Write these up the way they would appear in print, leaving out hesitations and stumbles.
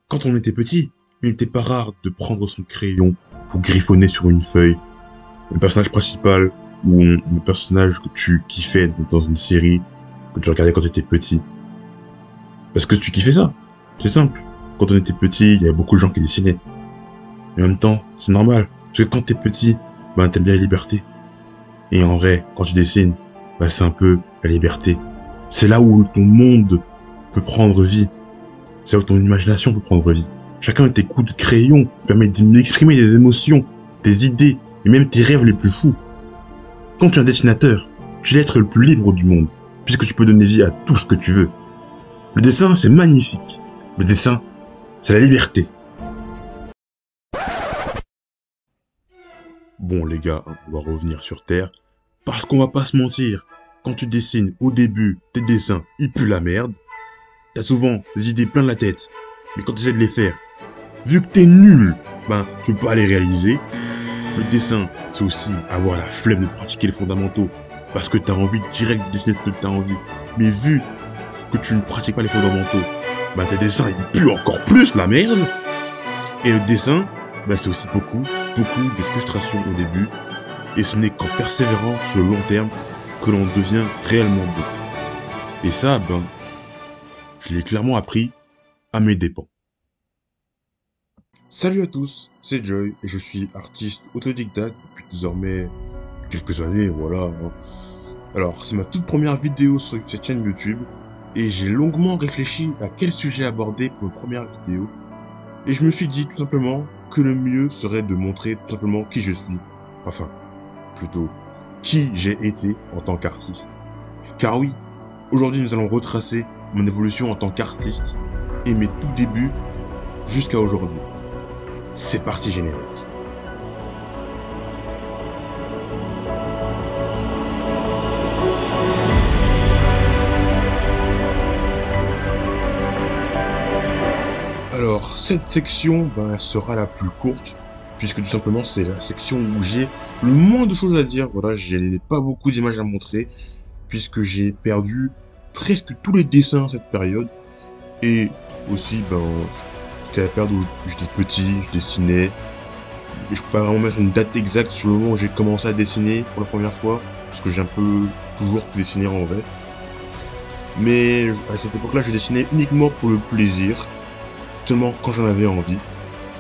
Quand on était petit, il n'était pas rare de prendre son crayon pour griffonner sur une feuille le personnage principal ou le personnage que tu kiffais dans une série que tu regardais quand tu étais petit. Parce que tu kiffais ça. C'est simple. Quand on était petit, il y avait beaucoup de gens qui dessinaient. Et en même temps, c'est normal. Parce que quand t'es petit, ben t'aimes bien la liberté. Et en vrai, quand tu dessines, ben c'est un peu la liberté. C'est là où ton monde peut prendre vie. C'est là où ton imagination peut prendre vie. Chacun de tes coups de crayon permet d'exprimer des émotions, des idées et même tes rêves les plus fous. Quand tu es un dessinateur, tu es l'être le plus libre du monde, puisque tu peux donner vie à tout ce que tu veux. Le dessin, c'est magnifique. Le dessin, c'est la liberté. Bon les gars, on va revenir sur Terre, parce qu'on va pas se mentir, quand tu dessines au début, tes dessins, ils puent la merde. T'as souvent des idées plein de la tête, mais quand tu essaies de les faire, vu que t'es nul, ben tu peux pas les réaliser. Le dessin, c'est aussi avoir la flemme de pratiquer les fondamentaux, parce que t'as envie direct de dessiner ce que t'as envie. Mais vu que tu ne pratiques pas les fondamentaux, ben tes dessins ils puent encore plus la merde. Et le dessin, ben c'est aussi beaucoup de frustration au début, et ce n'est qu'en persévérant sur le long terme que l'on devient réellement bon. Et ça, ben, je l'ai clairement appris à mes dépens. Salut à tous, c'est Joy et je suis artiste autodidacte depuis désormais quelques années, voilà. Alors, c'est ma toute première vidéo sur cette chaîne YouTube et j'ai longuement réfléchi à quel sujet aborder pour ma première vidéo. Et je me suis dit tout simplement que le mieux serait de montrer tout simplement qui je suis. Enfin, plutôt, qui j'ai été en tant qu'artiste. Car oui, aujourd'hui nous allons retracer mon évolution en tant qu'artiste et mes tout débuts jusqu'à aujourd'hui. C'est parti générique. Alors, cette section sera la plus courte, puisque tout simplement c'est la section où j'ai le moins de choses à dire. Voilà, j'ai pas beaucoup d'images à montrer, puisque j'ai perdu presque tous les dessins à cette période. Et aussi, c'était la période où j'étais petit, je dessinais. Et je peux pas vraiment mettre une date exacte sur le moment où j'ai commencé à dessiner pour la première fois, parce que j'ai un peu toujours dessiné en vrai. Mais à cette époque-là, je dessinais uniquement pour le plaisir, seulement quand j'en avais envie,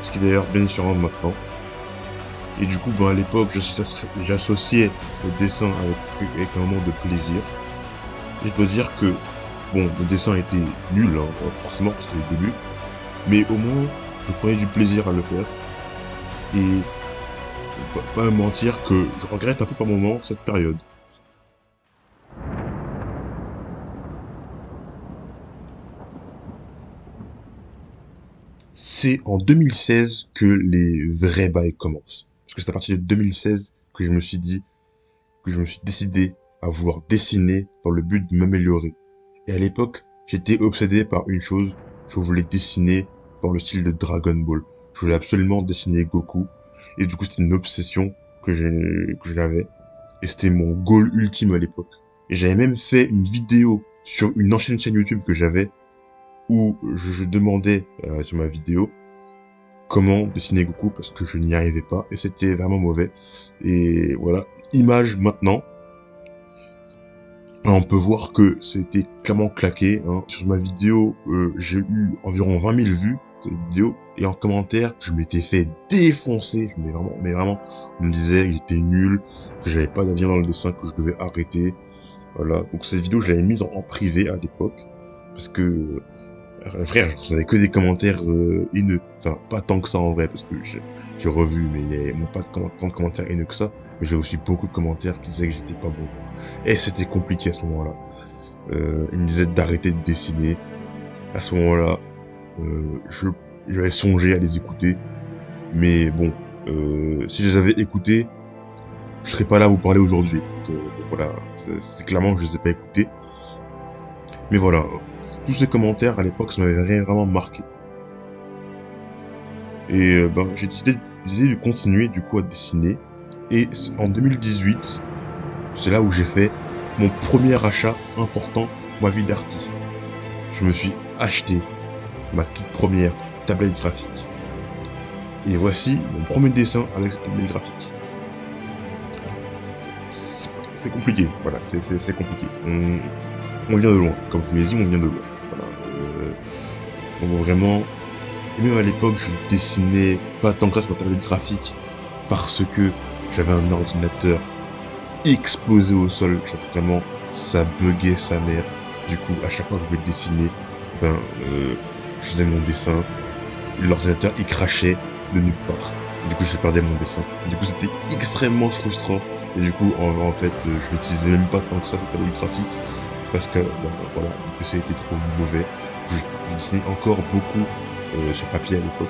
ce qui est d'ailleurs bien différent de maintenant. Et du coup, à l'époque, j'associais le dessin avec un moment de plaisir. Et je dois dire que, bon, le dessin était nul, hein, forcément, c'était le début. Mais au moins, je prenais du plaisir à le faire. Et pas me mentir que je regrette un peu par moment cette période. C'est en 2016 que les vrais bails commencent. Parce que c'est à partir de 2016 que je me suis décidé à vouloir dessiner dans le but de m'améliorer. Et à l'époque, j'étais obsédé par une chose, je voulais dessiner dans le style de Dragon Ball. Je voulais absolument dessiner Goku. Et du coup, c'était une obsession que j'avais. Et c'était mon goal ultime à l'époque. Et j'avais même fait une vidéo sur une ancienne chaîne YouTube que j'avais, où je demandais sur ma vidéo comment dessiner Goku parce que je n'y arrivais pas. Et c'était vraiment mauvais. Et voilà, image maintenant. On peut voir que c'était clairement claqué. Hein. Sur ma vidéo, j'ai eu environ 20 000 vues de la vidéo. Et en commentaire, je m'étais fait défoncer. Mais vraiment, on me disait que j'étais nul, que j'avais pas d'avenir dans le dessin, que je devais arrêter. Voilà. Donc cette vidéo, je l'avais mise en privé à l'époque. Parce que, frère, je recevais que des commentaires haineux. Enfin, pas tant que ça en vrai, parce que j'ai revu, mais il y avait pas tant de commentaires haineux que ça. Mais j'ai aussi beaucoup de commentaires qui disaient que j'étais pas bon. Et c'était compliqué à ce moment-là. Ils me disaient d'arrêter de dessiner. À ce moment-là, j'avais songé à les écouter. Mais bon, si je les avais écoutés, je serais pas là à vous parler aujourd'hui. Donc voilà, c'est clairement que je les ai pas écoutés. Mais voilà, tous ces commentaires à l'époque, ça m'avait vraiment marqué. Et j'ai décidé de continuer du coup à dessiner. Et en 2018, c'est là où j'ai fait mon premier achat important pour ma vie d'artiste. Je me suis acheté ma toute première tablette graphique. Et voici mon premier dessin avec cette tablette graphique. C'est compliqué, voilà, c'est compliqué. On vient de loin, comme je vous l'ai dit, on vient de loin. Voilà, donc vraiment, et même à l'époque, je dessinais pas tant que ça sur ma tablette graphique parce que j'avais un ordinateur explosé au sol, genre vraiment, ça buguait sa mère. Du coup, à chaque fois que je voulais dessiner, je faisais mon dessin, l'ordinateur il crachait de nulle part. Du coup, je perdais mon dessin. Du coup, c'était extrêmement frustrant. Et du coup, en fait, je n'utilisais même pas tant que ça cette tablette graphique parce que, voilà, le PC était trop mauvais. Du coup, je dessinais encore beaucoup sur papier à l'époque.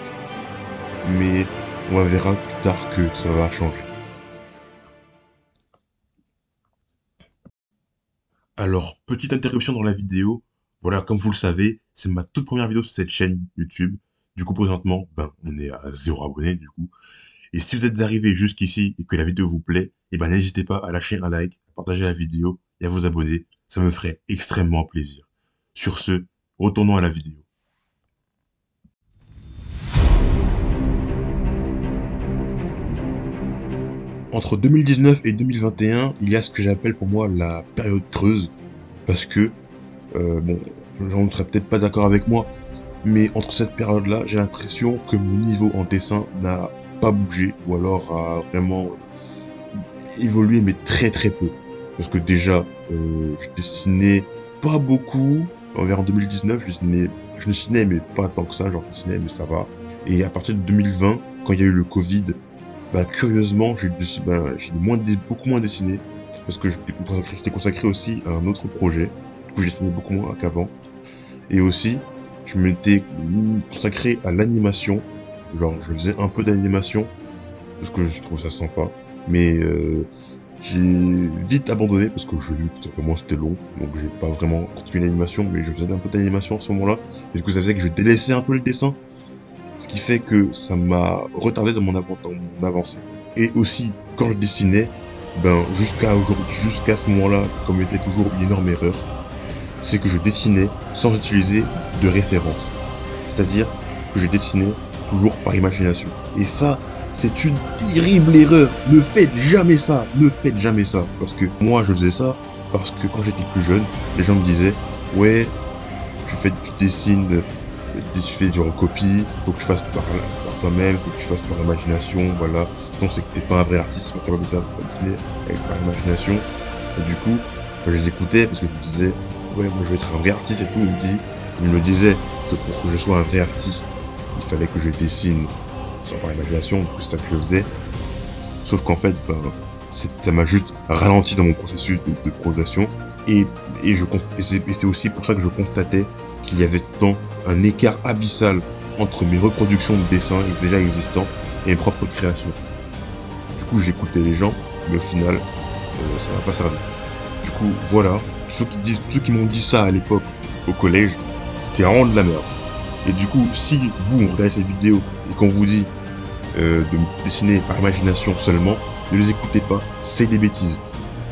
Mais on verra plus tard que ça va changer. Alors, petite interruption dans la vidéo. Voilà, comme vous le savez, c'est ma toute première vidéo sur cette chaîne YouTube. Du coup, présentement, on est à 0 abonnés, du coup. Et si vous êtes arrivé jusqu'ici et que la vidéo vous plaît, n'hésitez pas à lâcher un like, à partager la vidéo et à vous abonner. Ça me ferait extrêmement plaisir. Sur ce, retournons à la vidéo. Entre 2019 et 2021, il y a ce que j'appelle pour moi la période creuse. Parce que, les gens ne seraient peut-être pas d'accord avec moi, mais entre cette période-là, j'ai l'impression que mon niveau en dessin n'a pas bougé, ou alors a vraiment évolué, mais très très peu. Parce que déjà, je dessinais pas beaucoup. Envers en 2019, je dessinais, mais pas tant que ça, genre je dessinais, mais ça va. Et à partir de 2020, quand il y a eu le Covid, curieusement, j'ai beaucoup moins dessiné. Parce que j'étais consacré aussi à un autre projet. Du coup, je dessinais beaucoup moins qu'avant. Et aussi, je m'étais consacré à l'animation. Genre, je faisais un peu d'animation, parce que je trouve ça sympa. Mais j'ai vite abandonné, parce que je vu que tout simplement c'était long. Donc j'ai pas vraiment continué l'animation, mais je faisais un peu d'animation à ce moment-là. Et du coup, ça faisait que je délaissais un peu le dessin. Ce qui fait que ça m'a retardé dans mon avancée. Et aussi, quand je dessinais, jusqu'à aujourd'hui, jusqu'à ce moment-là, comme était toujours une énorme erreur, c'est que je dessinais sans utiliser de référence. C'est-à-dire que je dessinais toujours par imagination. Et ça, c'est une terrible erreur. Ne faites jamais ça. Ne faites jamais ça. Parce que moi, je faisais ça parce que quand j'étais plus jeune, les gens me disaient, ouais, tu dessines, tu fais du recopie, faut que tu fasses par toi-même, faut que tu fasses par imagination, voilà. Sinon, c'est que t'es pas un vrai artiste, c'est pas capable de faire dessiner par imagination. Et du coup, je les écoutais parce que je me disais, ouais, moi je vais être un vrai artiste et tout. Il me disait que pour que je sois un vrai artiste, il fallait que je dessine sans par imagination, du coup c'est ça que je faisais. Sauf qu'en fait, ça m'a juste ralenti dans mon processus de progression. Et c'est aussi pour ça que je constatais qu'il y avait tout le temps un écart abyssal entre mes reproductions de dessins déjà existants et mes propres créations. Du coup, j'écoutais les gens, mais au final, ça m'a pas servi. Du coup, voilà, ceux qui m'ont dit ça à l'époque, au collège, c'était vraiment de la merde. Et du coup, si vous regardez cette vidéo et qu'on vous dit de dessiner par imagination seulement, ne les écoutez pas, c'est des bêtises.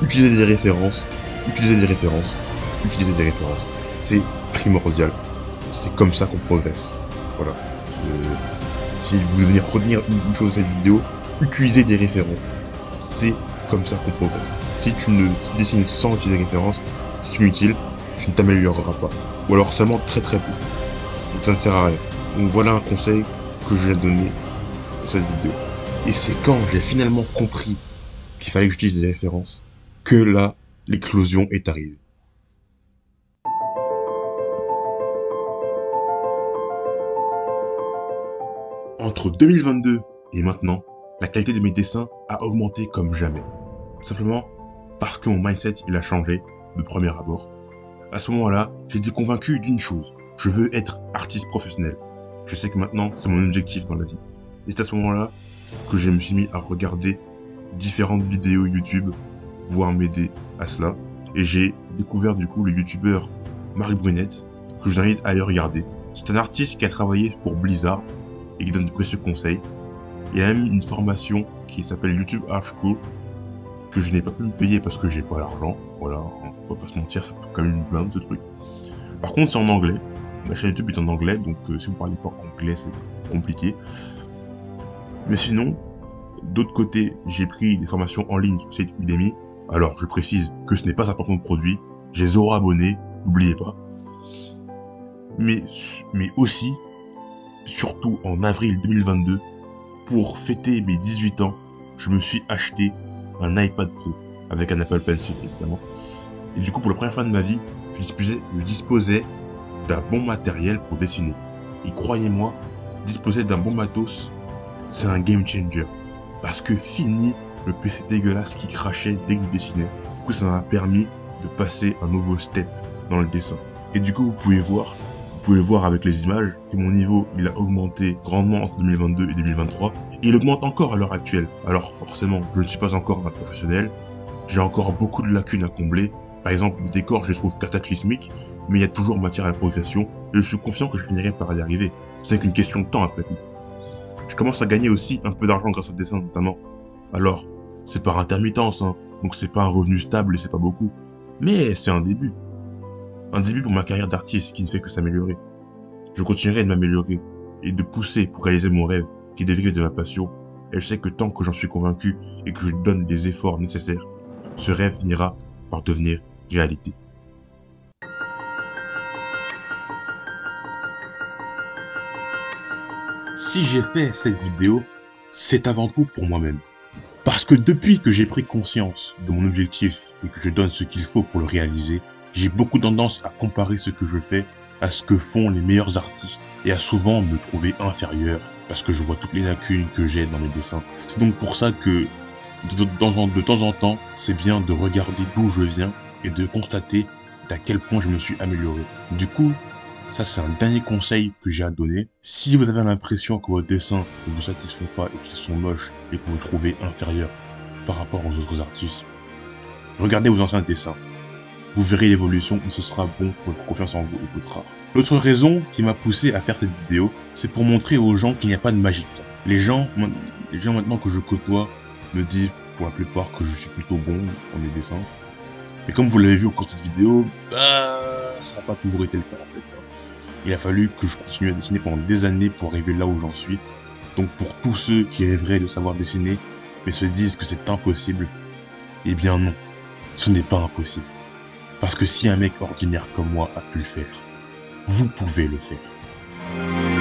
Utilisez des références, utilisez des références, utilisez des références. C'est primordial. C'est comme ça qu'on progresse. Voilà. Si vous venez retenir une chose de cette vidéo, utilisez des références. C'est comme ça qu'on progresse. Si tu dessines sans utiliser des références, c'est inutile, tu ne t'amélioreras pas. Ou alors seulement très très peu. Donc ça ne sert à rien. Donc voilà un conseil que je vais donner pour cette vidéo. Et c'est quand j'ai finalement compris qu'il fallait que j'utilise des références que là, l'éclosion est arrivée. Entre 2022 et maintenant, la qualité de mes dessins a augmenté comme jamais. Simplement parce que mon mindset il a changé de premier abord. À ce moment-là, j'ai été convaincu d'une chose. Je veux être artiste professionnel. Je sais que maintenant, c'est mon objectif dans la vie. Et c'est à ce moment-là que je me suis mis à regarder différentes vidéos YouTube, voire m'aider à cela. Et j'ai découvert du coup le youtubeur Marc Brunette, que je vous invite à aller regarder. C'est un artiste qui a travaillé pour Blizzard et qui donne de précieux conseils. Il a même une formation qui s'appelle YouTube Art School, que je n'ai pas pu me payer parce que j'ai pas l'argent. Voilà, on va pas se mentir, ça coûte quand même une blinde ce truc. Par contre, c'est en anglais. Ma chaîne YouTube est en anglais, donc si vous parlez pas anglais, c'est compliqué. Mais sinon, d'autre côté, j'ai pris des formations en ligne sur site Udemy. Alors, je précise que ce n'est pas un placement de produit. J'ai 0 abonnés, n'oubliez pas. Mais aussi, surtout en avril 2022, pour fêter mes 18 ans, je me suis acheté un iPad Pro avec un Apple Pencil, évidemment. Et du coup, pour la première fois de ma vie, je disposais d'un bon matériel pour dessiner. Et croyez-moi, disposer d'un bon matos, c'est un game changer. Parce que fini le PC dégueulasse qui crachait dès que je dessinais. Du coup, ça m'a permis de passer un nouveau step dans le dessin. Et du coup, vous pouvez voir avec les images que mon niveau, il a augmenté grandement entre 2022 et 2023. Et il augmente encore à l'heure actuelle. Alors forcément, je ne suis pas encore un professionnel. J'ai encore beaucoup de lacunes à combler. Par exemple, le décor, je le trouve cataclysmique, mais il y a toujours matière à la progression, et je suis confiant que je finirai par y arriver. C'est qu'une question de temps après tout. Je commence à gagner aussi un peu d'argent grâce au dessin notamment. Alors, c'est par intermittence, hein, donc c'est pas un revenu stable et c'est pas beaucoup. Mais c'est un début. Un début pour ma carrière d'artiste qui ne fait que s'améliorer. Je continuerai de m'améliorer et de pousser pour réaliser mon rêve, qui dérive de ma passion. Et je sais que tant que j'en suis convaincu et que je donne les efforts nécessaires, ce rêve finira par devenir réalité. Si j'ai fait cette vidéo, c'est avant tout pour moi-même. Parce que depuis que j'ai pris conscience de mon objectif et que je donne ce qu'il faut pour le réaliser, j'ai beaucoup tendance à comparer ce que je fais à ce que font les meilleurs artistes et à souvent me trouver inférieur parce que je vois toutes les lacunes que j'ai dans mes dessins. C'est donc pour ça que de temps en temps, c'est bien de regarder d'où je viens et de constater à quel point je me suis amélioré. Du coup, ça c'est un dernier conseil que j'ai à donner. Si vous avez l'impression que vos dessins ne vous satisfont pas et qu'ils sont moches et que vous vous trouvez inférieur par rapport aux autres artistes, regardez vos anciens dessins. Vous verrez l'évolution et ce sera bon pour votre confiance en vous et votre art. L'autre raison qui m'a poussé à faire cette vidéo, c'est pour montrer aux gens qu'il n'y a pas de magie. Les gens maintenant que je côtoie me disent pour la plupart que je suis plutôt bon dans mes dessins. Et comme vous l'avez vu au cours de cette vidéo, ça n'a pas toujours été le cas en fait. Il a fallu que je continue à dessiner pendant des années pour arriver là où j'en suis. Donc pour tous ceux qui rêveraient de savoir dessiner, mais se disent que c'est impossible, eh bien non, ce n'est pas impossible. Parce que si un mec ordinaire comme moi a pu le faire, vous pouvez le faire.